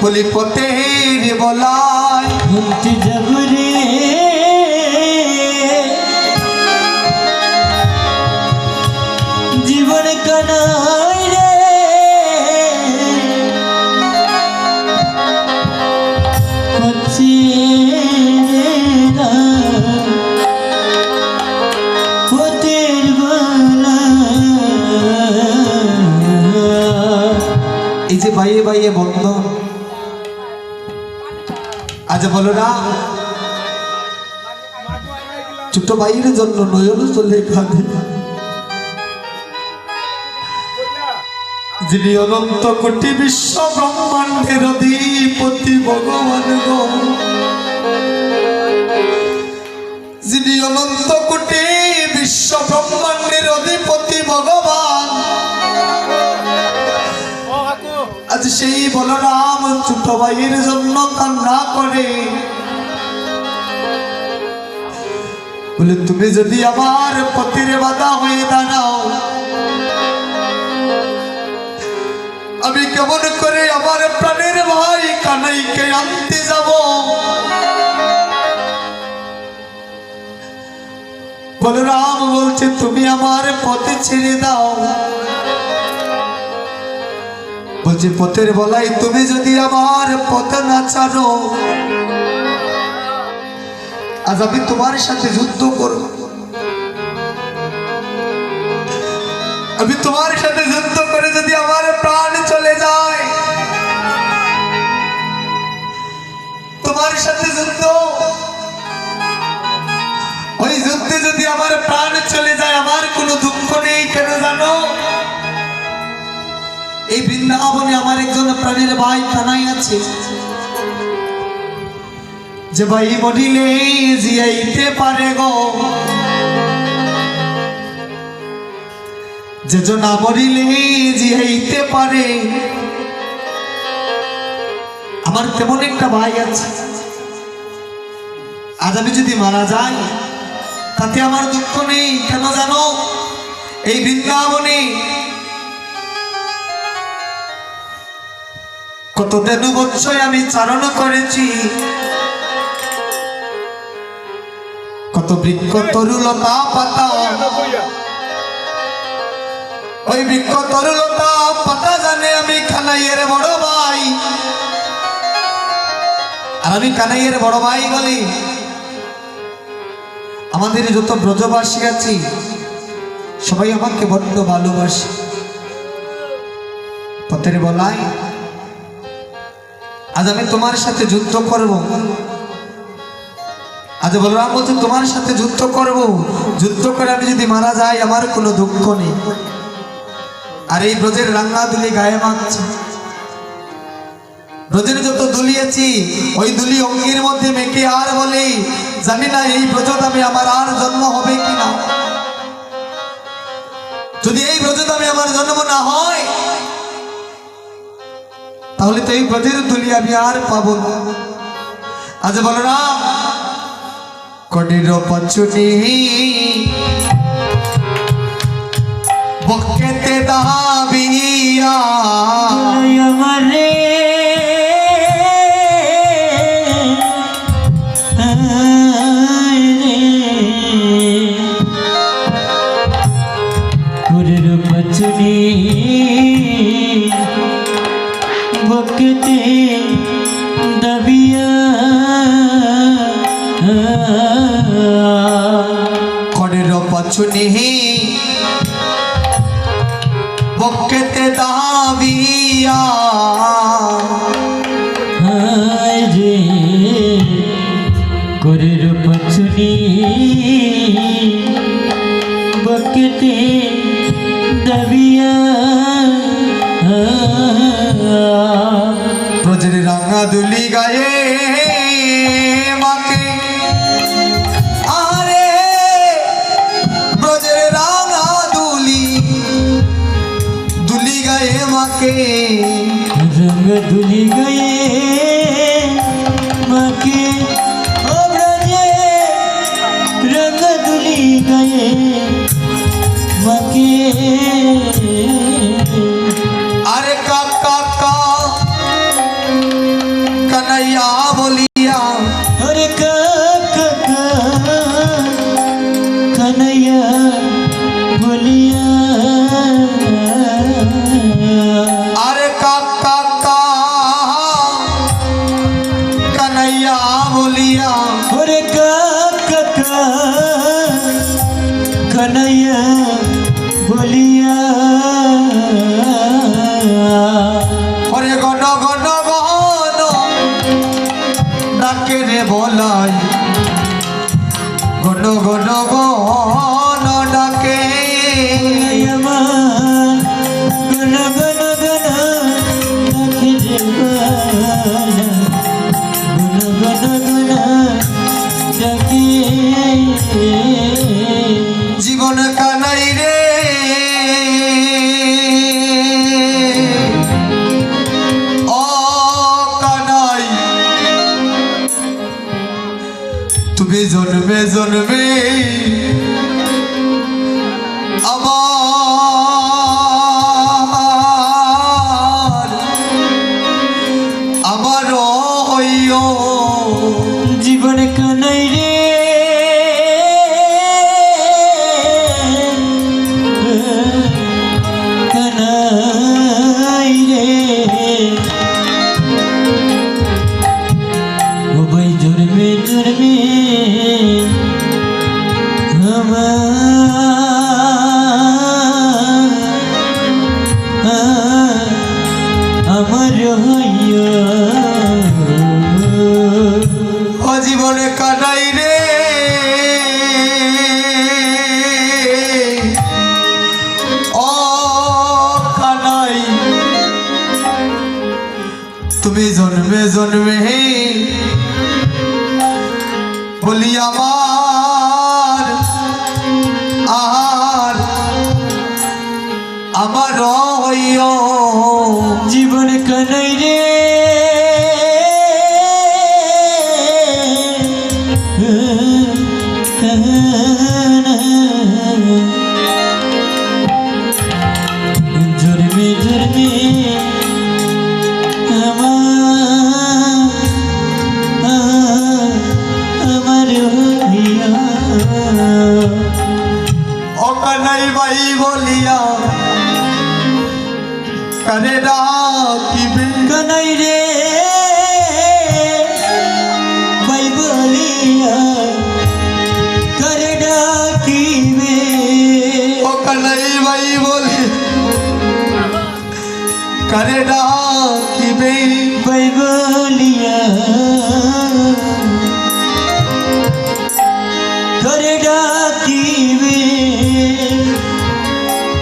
বলি পথের বলায় ঘুমতে যাব রে জীবন কানাই রে করছি পথের বলায়। এই যে বাইয়ে বাইয়ে বন্ধ আজ বলো না ছোট ভাইয়ের জন্য নয়ন চলে কাঁদে যিনি অনন্ত কোটি বিশ্ব ব্রহ্মাণ্ডের অধিপতি ভগবান গো যিনি অনন্ত কোটি বিশ্ব ব্রহ্মাণ্ডের অধিপতি ভগবান আজ সেই বলরাম ছোট ভাইয়ের জন্য কান্না করে বলে তুমি যদি আমার পথের বাধা হয়ে দাঁড়াও আমি কেমন করে আমার প্রাণের ভাই কানাইকে আনতে যাব বলরাম বলছে তুমি আমার পথে ছেড়ে দাও বলছে পথের বলাই তুমি যদি আমার পথ না ছাড়ো আজ আমি তোমার সাথে যুদ্ধ করব আমি তোমার সাথে যুদ্ধ করে যদি আমার প্রাণ চলে যায় তোমার সাথে যুদ্ধ ওই যুদ্ধে যদি আমার প্রাণ চলে যায় আমার কোনো দুঃখ নেই কেন জানো এই বৃন্দাবনে আমার একজন প্রাণের ভাই কানাই আছে যে ভাই মরিলে জিয়াইতে পারে গো যে না মরিলে জিয়াইতে পারে আমার তেমন একটা ভাই আছে আজ আমি যদি মারা যাই তাতে আমার দুঃখ নেই কেন জানো এই বৃন্দাবনে কত দিন বছর আমি চারণ করেছি কত বৃক্ষ তরুলতা পাতা ওই বৃক্ষ তরুলতা পাতা জানে আমি কানাইয়ের বড় ভাই আর আমি কানাইয়ের বড় ভাই বলি আমাদের যত ব্রজবাসী আছি সবাই আমাকে বড্ড ভালোবাসে পথের বলায় আজ আমি তোমার সাথে যুদ্ধ করব আজ বলরাম বলছে তোমার সাথে যুদ্ধ করব যুদ্ধ করে আমি যদি মারা যাই আমার কোনো দুঃখ নেই আর এই ব্রজের রাঙ্গা দুলি গায়ে মাখছে ব্রজের যত দুলিয়েছি ওই দুলি অঙ্গির মধ্যে মেখে আর বলি জানি না এই ব্রজধামে আমার আর জন্ম হবে কিনা যদি এই ব্রজধামে আমার জন্ম না হয় তাহলে তো এই ব্রজের দুলি আমি আর পাবো না আজ বলো না কডির পছুনি বকেতে দাবিয়া আমারে কুরের পছুনি বকেতে দাবিয়া কডির পছুনি বকেতে দাবিয়া রে কুরের পছুনি বকেতে দাবিয়া ব্রজের রাঙা দুলি গায়ে মাকে আরে ব্রজের রাঙা দুলি দুলি গায়ে মাকে रंग धुली गए माके ओ ब्रजे रंग धुली गए माके अरे काका का কানাইয়া বলিয়া ওরে কাকা কানাইয়া বলিয়া আরে কাকা কানাইয়া বলিয়া ওরে কাকা কানাইয়া বলিয়া ওরে গণ গণ গণ ডাকে রে বলাই গণ গণ গণ ডাকে আমার গণ গণ গণ ডাকে রে বলাই গণ গণ গণ ডাকে জীবন কানাই রে ও কানাই তুমি জন্মে জন্মে আমার হইও জীবন কানাই রে কানাই রে ও ভাই জন্মে জন্মে আমার হইয়া ও জীবনে কানাই রে ও কানাই তুমি জন্মে জন্মে বলি আমার আর আমার হইও জীবন কানাই রে জন্মে জন্মে আমার হইয়া ও কানাই ভাই বলিয়া কানে ডাকিবে কানাই রে ভাই বলিয়া করে ডাকিবে ও কানাই ভাই বলি কানে ডাকিবে ভাই বলিয়া করে ডাকিবে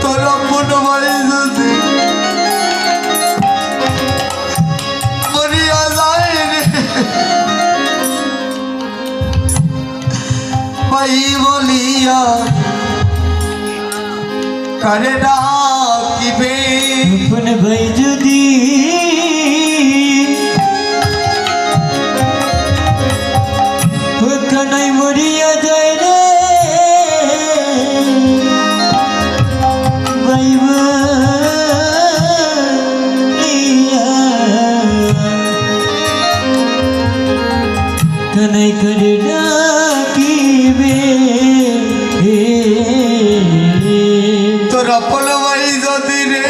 তোর মন ভাই যদি মরিয়া যায় রে ভাই বলিয়া কানে ডাকিবে আপন ভাই যদি ও কানাই মরিয়া যায় রে ভাই বলিয়া কানাই করে ডাকিবে তোর আপন ভাই যদি রে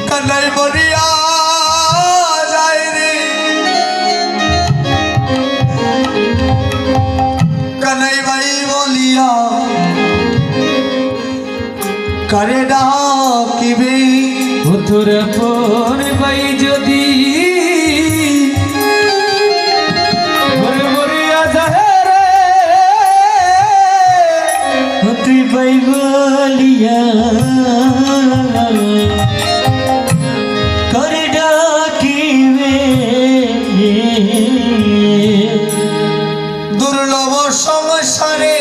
কানাই মরিয়া যায় রে কানাই ভাই বলিয়া কারে ডাকিবে ও তোর আপন ভাই যদি মরিয়া যায় রে ও তুই ভাই বলিয়া করে ডাকিবে দুর্লভ সংসারে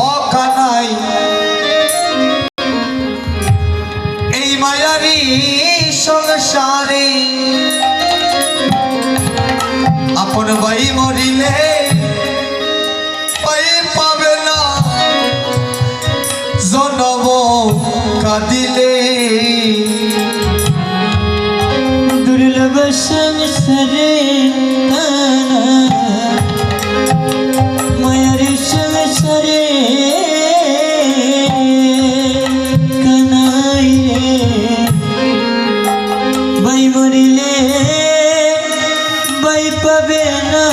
অকানাই এই মায়ারি সংসারে আপন ভাই মরিলে ভাই পাবে না জনম কাঁদিলে সংসারে মায়ার সংসারে কানাই রে বাই মরিলে বাই পাবে না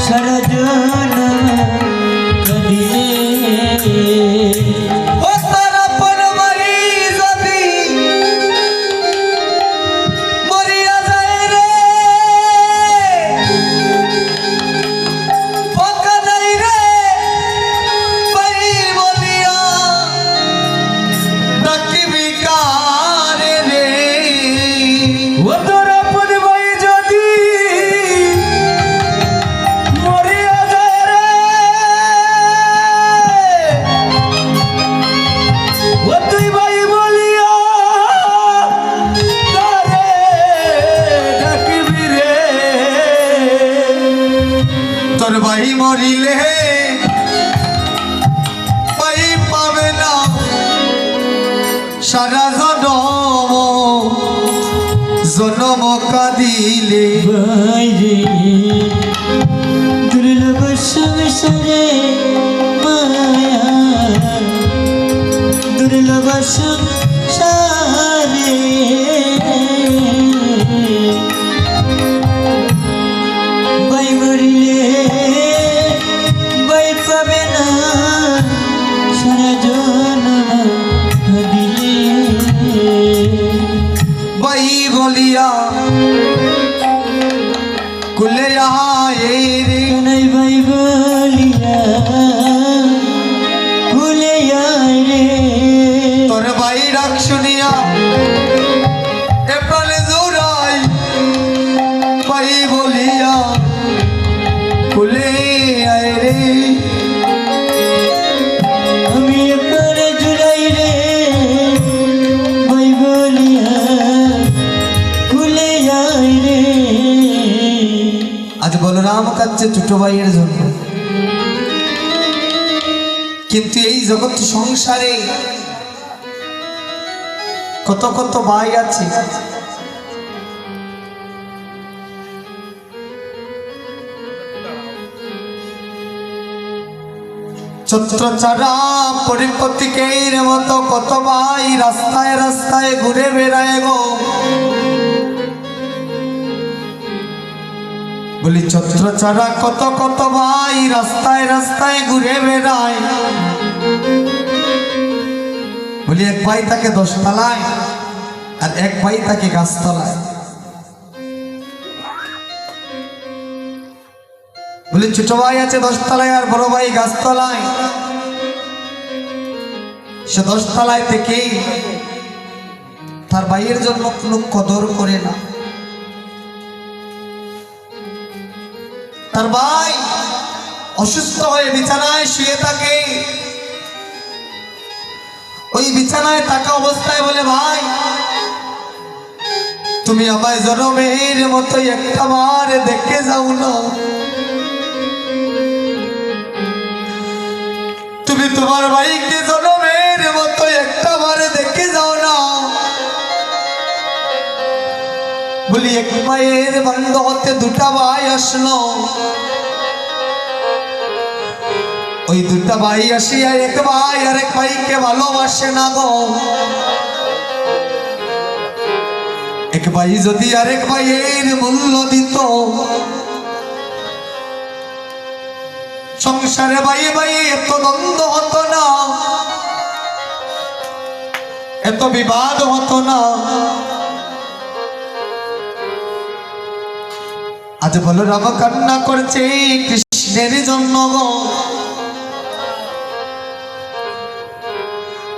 সারা জনম কাঁদিলে ও তারা পরমারি যদি মরিয়া যায় রে পকা নাই রে পাই বলিয়া ডাকিবি কারে রে ও তোর আপন ভাই যদি মরিয়া যায় রে, ও তুই ভাই বলিয়া কারে ডাকিবি রে। তোর ভাই মরিলে পাই পাবে না সারা জনম জনম কাঁদিলে বাইরে দুর্লভ সংসারে মায়া দুর্লভ সংসারে বাই মরিলে বাই পাবে না সারা জনম দিলে বাই বলিয়া কুলে আয়ে রে কানাই বাই বলিয়া ভুলে যায় রে তোর ভাই ডাক শুনিয়া এপ্রালে জোড়াই বাই বলিয়া কুলে আয়ে রে আমি এবার জুড়াই রে বাই বলিয়া ভুলে যায় রে আজ বলরাম কাঁদছে ছোট ভাইয়ের জন্য, কিন্তু এই জগৎ সংসারে কত কত ভাই আছে। ছত্রছাড়া পরিপতিকের মতো কত ভাই রাস্তায় রাস্তায় ঘুরে বেড়ায় গো। বলি ছত্রছাড়া কত কত ভাই রাস্তায় রাস্তায় ঘুরে বেড়ায়। বলি এক ভাই তাকে 10 তলায় আর এক ভাই তাকে গাছতলায়। বলি ছোট ভাই আছে 10 তলায় আর বড় ভাই গাছতলায়। সে 10 তলায় থেকে তার ভাইয়ের জন্য কোনো কদর করে না। তার ভাই অসুস্থ হয়ে বিছানায় শুয়ে থাকে। ওই বিছানায় থাকা অবস্থায় বলে, ভাই তুমি আমায় জনমের মতো একটা বার দেখে যাও না। তুমি তোমার ভাইকে জনমের মতো একটা বার দেখে যাও না। বলি এক ভাইয়ের বন্ধ হতে 2টা ভাই আসলো। ওই 2টা ভাই আসিয়া এক ভাই আরেক ভাইকে ভালোবাসে না গো। এক ভাই যদি আরেক ভাইয়ের মূল্য দিত, সংসারে ভাই ভাই এত দ্বন্দ্ব হতো না, এত বিবাদ হতো না। আজ বলরাম কান্না করছে কৃষ্ণের জন্য গো।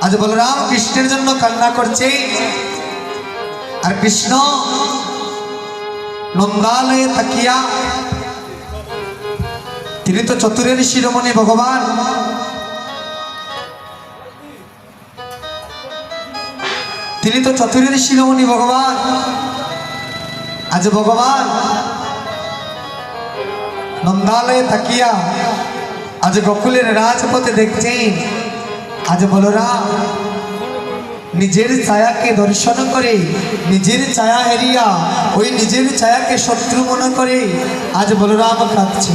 আজ বলরাম কৃষ্ণের জন্য কান্না করছে, আর কৃষ্ণ নন্দালয়ে তাকিয়া, তিনি তো চতুরের শিরোমণি ভগবান। তিনি তো চতুরের শিরোমণি ভগবান। আজ ভগবান নন্দালয়ে তাকিয়া আজ গোকুলের রাজপথে দেখছেন, আজ বলরাম নিজের ছায়াকে দর্শন করে নিজের ছায়া এরিয়া ওই নিজের ছায়াকে শত্রু মনে করে আজ বলরাম কাঁদছে।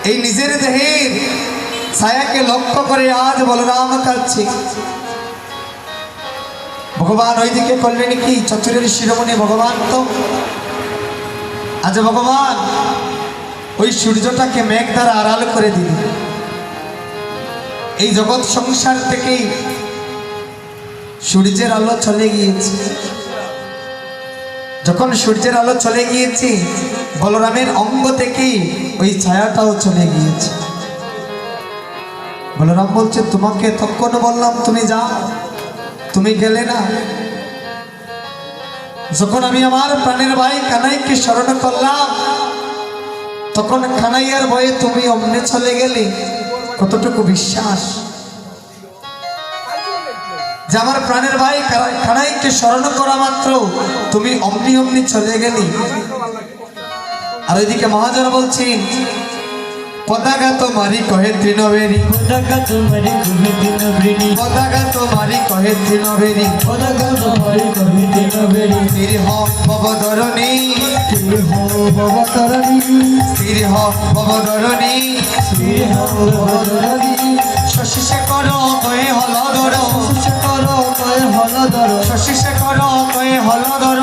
এই নিজের দেহের ছায়াকে লক্ষ্য করে আজ বলরাম কাঁদছে। ভগবান ওইদিকে করলেন কি, চতুরের শিরোমণি ভগবান তো আজ ভগবান ওই সূর্যটাকে মেঘ দ্বারা আড়াল করে দিলেন। এই জগৎ সংসার থেকে সূর্যের আলো চলে গিয়েছে। যখন সূর্যের আলো চলে গিয়েছে বলরামের অঙ্গ থেকে ওই ছায়াটাও চলে গিয়েছে। বলরাম বলছে, তোমাকে তখন বললাম তুমি যাও, তুমি গেলে না। যখন আমি আমার প্রাণের ভাই কানাইকে স্মরণ করলাম তখন কানাইয়ার ভয়ে তুমি অমনে চলে গেলে। কতটুকু বিশ্বাস যে আমার প্রাণের ভাই কানাইকে স্মরণ করা মাত্র তুমি অমনি অমনি চলে গেলি। আর ওইদিকে মহাজন বলছেন, পতাকা তোমারি কহে তৃণবেরি, পতাকা তোমারি কহে তৃণবেরি, পতাকা তোমারি কহে তৃণবেরি, পতাকা তোমারি কহে তৃণবেরি। স্থির হ ভবধরণী, স্থির হও ভবতরণী, স্থির হ ভবধরণী, স্থির হও ভবতরণী। শশীষে করো কয়ে হলধর, শশী কর কয়ে হলধর, শশীষে করো কয়ে হলধর,